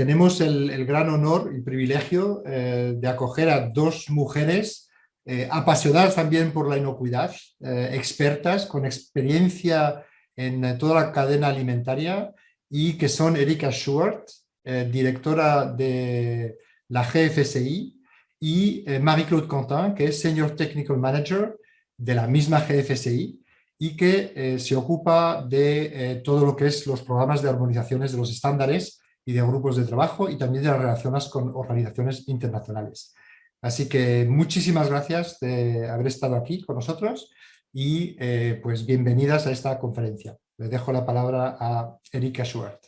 tenemos el gran honor y privilegio de acoger a dos mujeres apasionadas también por la inocuidad, expertas con experiencia en toda la cadena alimentaria y que son Erika Schubert, directora de la Gfsi, y Marie-Claude Quentin, que es Senior Technical Manager de la misma Gfsi y que se ocupa de todo lo que es los programas de armonizaciones de los estándares y de grupos de trabajo y también de las relaciones con organizaciones internacionales. Así que muchísimas gracias de haber estado aquí con nosotros y pues bienvenidas a esta conferencia. Le dejo la palabra a Erika Schubert.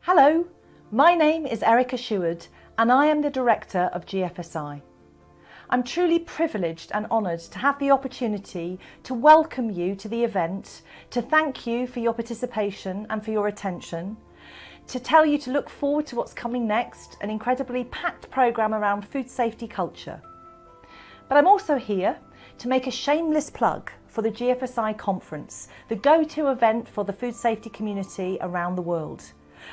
Hello, my name is Erika Schubert and I am the Director of Gfsi. I'm truly privileged and honoured to have the opportunity to welcome you to the event, to thank you for your participation and for your attention, to tell you to look forward to what's coming next, an incredibly packed programme around food safety culture. But I'm also here to make a shameless plug for the Gfsi conference, the go-to event for the food safety community around the world.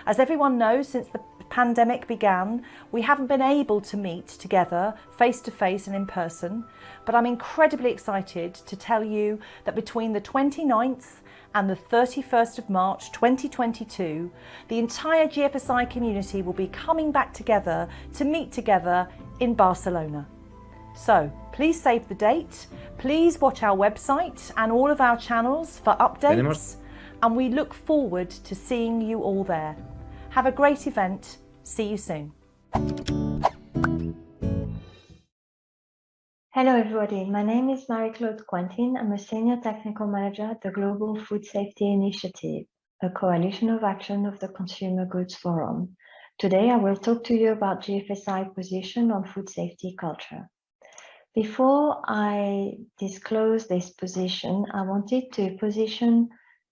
As everyone knows, since the pandemic began, we haven't been able to meet together face-to-face and in person, but I'm incredibly excited to tell you that between the 29th and the 31st of March 2022, the entire Gfsi community will be coming back together to meet together in Barcelona. So please save the date, please watch our website and all of our channels for updates, and we look forward to seeing you all there. Have a great event. See you soon. Hello everybody, my name is Marie-Claude Quentin. I'm a Senior Technical Manager at the Global Food Safety Initiative, a coalition of action of the Consumer Goods Forum. Today I will talk to you about GFSI position on food safety culture. Before I disclose this position, I wanted to position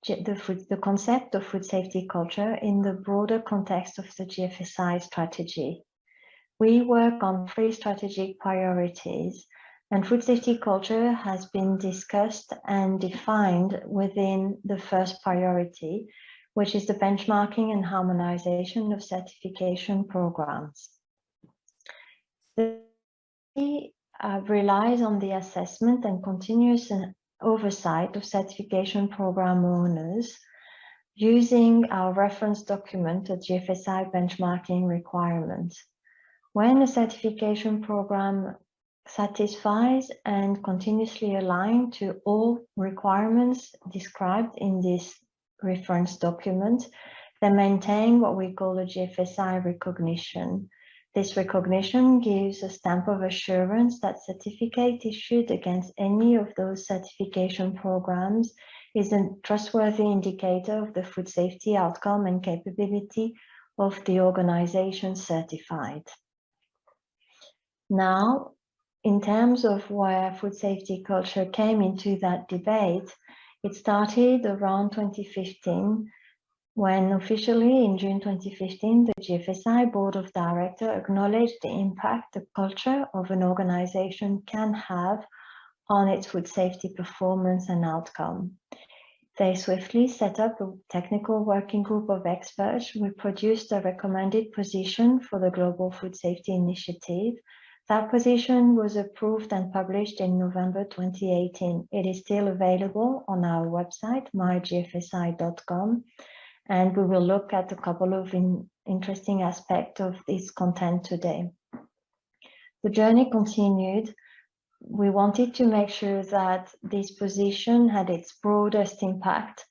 the concept of food safety culture in the broader context of the GFSI strategy. We work on 3 strategic priorities, and food safety culture has been discussed and defined within the first priority, which is the benchmarking and harmonization of certification programs. It relies on the assessment and continuous oversight of certification program owners using our reference document, the GFSI benchmarking requirements. When a certification program satisfies and continuously aligns to all requirements described in this reference document, they maintain what we call a GFSI recognition. This recognition gives a stamp of assurance that certificate issued against any of those certification programs is a trustworthy indicator of the food safety outcome and capability of the organization certified. Now, in terms of where food safety culture came into that debate, it started around 2015, when officially in June 2015, the GFSI Board of Directors acknowledged the impact the culture of an organization can have on its food safety performance and outcome. They swiftly set up a technical working group of experts who produced a recommended position for the Global Food Safety Initiative. That position was approved and published in November 2018. It is still available on our website, mygfsi.com. And we will look at a couple of interesting aspects of this content today. The journey continued. We wanted to make sure that this position had its broadest impact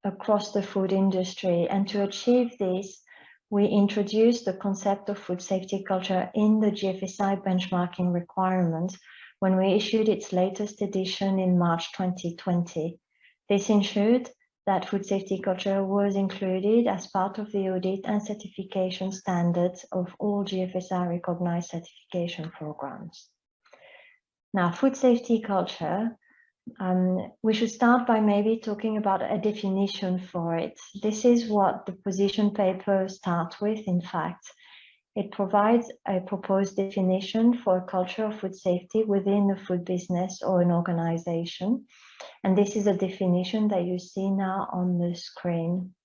across the food industry. And to achieve this, we introduced the concept of food safety culture in the GFSI benchmarking requirements when we issued its latest edition in March 2020. This ensured that food safety culture was included as part of the audit and certification standards of all GFSI recognized certification programs. Now, food safety culture, we should start by maybe talking about a definition for it. This is what the position paper starts with, in fact. It provides a proposed definition for a culture of food safety within the food business or an organization. And this is a definition that you see now on the screen.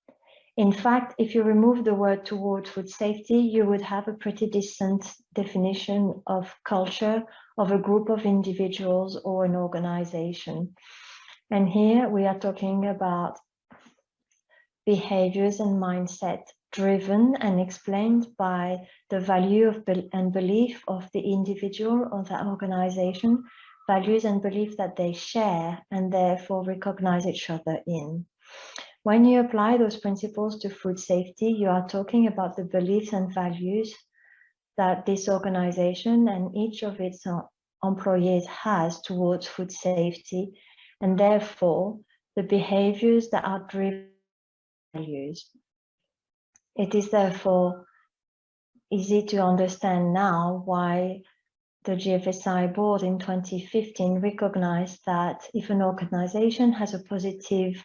In fact, if you remove the word "toward food safety", you would have a pretty decent definition of culture of a group of individuals or an organization. And here we are talking about behaviors and mindset driven and explained by the value of and belief of the individual or the organization, values and beliefs that they share and therefore recognize each other in. When you apply those principles to food safety, you are talking about the beliefs and values that this organization and each of its employees has towards food safety, and therefore the behaviors that are driven by values. It is therefore easy to understand now why the Gfsi board in 2015 recognized that if an organization has a positive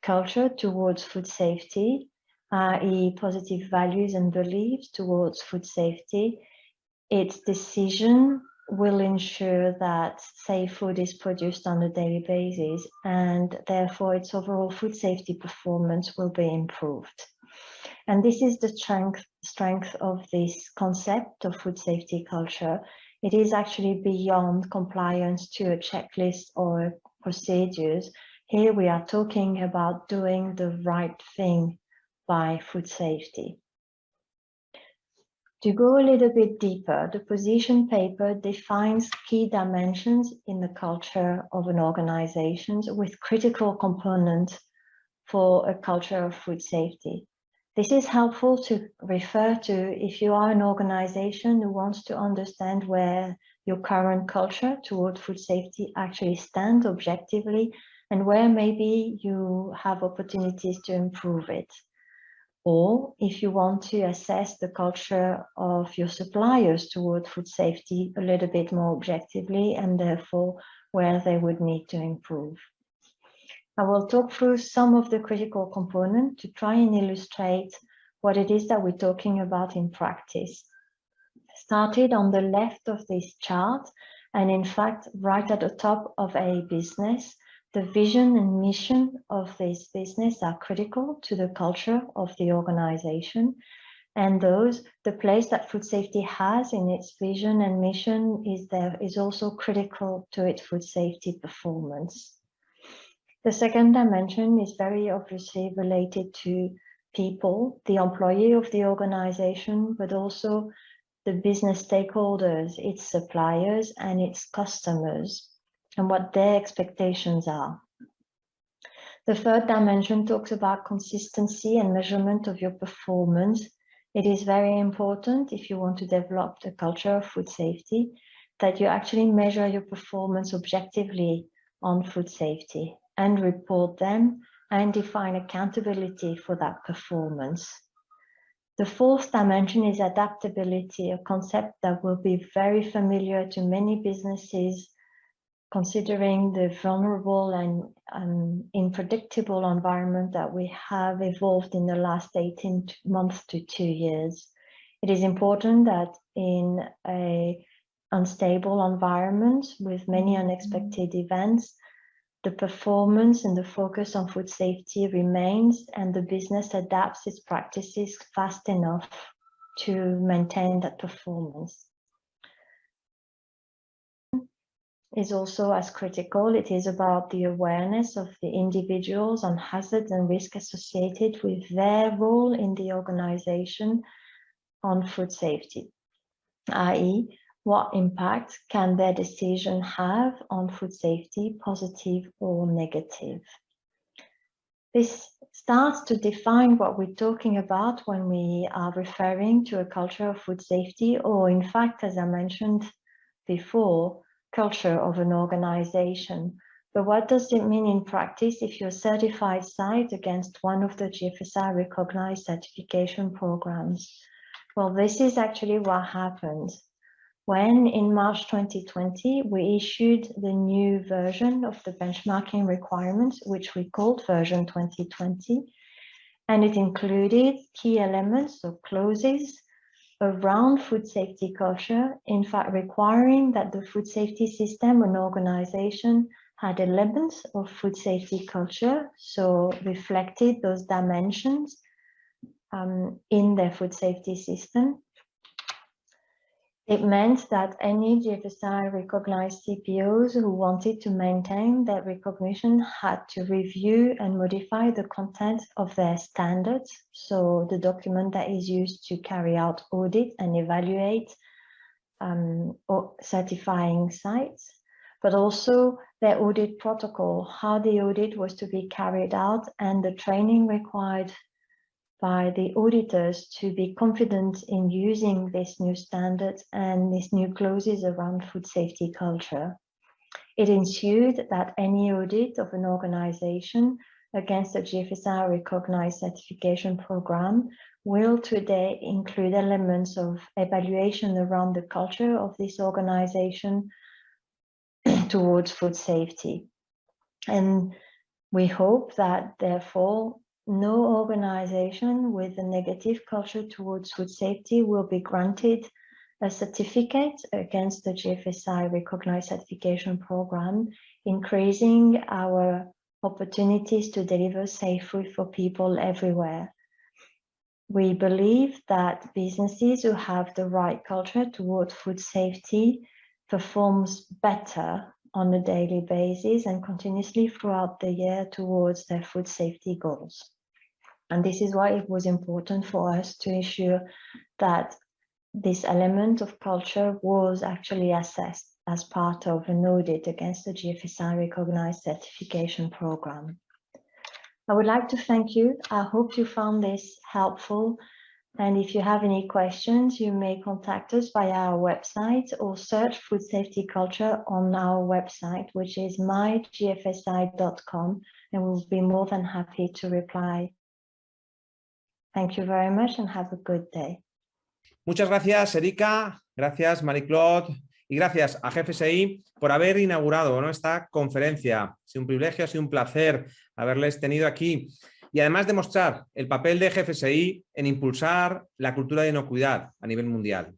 culture towards food safety, i.e. positive values and beliefs towards food safety, its decision will ensure that safe food is produced on a daily basis, and therefore its overall food safety performance will be improved. And this is the strength of this concept of food safety culture. It is actually beyond compliance to a checklist or procedures. Here we are talking about doing the right thing by food safety. To go a little bit deeper, the position paper defines key dimensions in the culture of an organization with critical components for a culture of food safety. This is helpful to refer to if you are an organization who wants to understand where your current culture toward food safety actually stands objectively and where maybe you have opportunities to improve it. Or if you want to assess the culture of your suppliers toward food safety a little bit more objectively and therefore where they would need to improve. I will talk through some of the critical components to try and illustrate what it is that we're talking about in practice. Started on the left of this chart, and in fact, right at the top of a business, the vision and mission of this business are critical to the culture of the organization. And the place that food safety has in its vision and mission is also critical to its food safety performance. The second dimension is very obviously related to people, the employee of the organization, but also the business stakeholders, its suppliers and its customers, and what their expectations are. The third dimension talks about consistency and measurement of your performance. It is very important if you want to develop a culture of food safety that you actually measure your performance objectively on food safety and report them and define accountability for that performance. The fourth dimension is adaptability, a concept that will be very familiar to many businesses considering the vulnerable and unpredictable environment that we have evolved in the last 18 months to 2 years. It is important that in an unstable environment with many unexpected events, the performance and the focus on food safety remains, and the business adapts its practices fast enough to maintain that performance. Is also as critical. It is about the awareness of the individuals on hazards and risks associated with their role in the organization on food safety, i.e., what impact can their decision have on food safety, positive or negative? This starts to define what we're talking about when we are referring to a culture of food safety, or in fact, as I mentioned before, culture of an organization. But what does it mean in practice if you're a certified site against one of the Gfsi recognized certification programs? Well, this is actually what happened. When in March 2020, we issued the new version of the benchmarking requirements, which we called version 2020, and it included key elements or clauses around food safety culture, in fact requiring that the food safety system and organization had elements of food safety culture, so reflected those dimensions in their food safety system. It meant that any GFSI recognized CPOs who wanted to maintain that recognition had to review and modify the content of their standards, so the document that is used to carry out audit and evaluate or certifying sites, but also their audit protocol, how the audit was to be carried out, and the training required by the auditors to be confident in using this new standards and these new clauses around food safety culture. It ensued that any audit of an organization against a GFSI recognized certification program will today include elements of evaluation around the culture of this organization towards food safety. And we hope that, therefore, no organization with a negative culture towards food safety will be granted a certificate against the GFSI recognized certification program, increasing our opportunities to deliver safe food for people everywhere. We believe that businesses who have the right culture towards food safety performs better on a daily basis and continuously throughout the year towards their food safety goals. And this is why it was important for us to ensure that this element of culture was actually assessed as part of an audit against the GFSI recognized certification program. I would like to thank you. I hope you found this helpful. And if you have any questions, you may contact us via our website or search food safety culture on our website, which is mygfsi.com, and we'll be more than happy to reply. Thank you very much and have a good day. Muchas gracias, Erika, gracias, Marie-Claude, y gracias a Gfsi por haber inaugurado, ¿no?, esta conferencia. Ha sido un privilegio, ha sido un placer haberles tenido aquí. Y además demostrar el papel de Gfsi en impulsar la cultura de inocuidad a nivel mundial.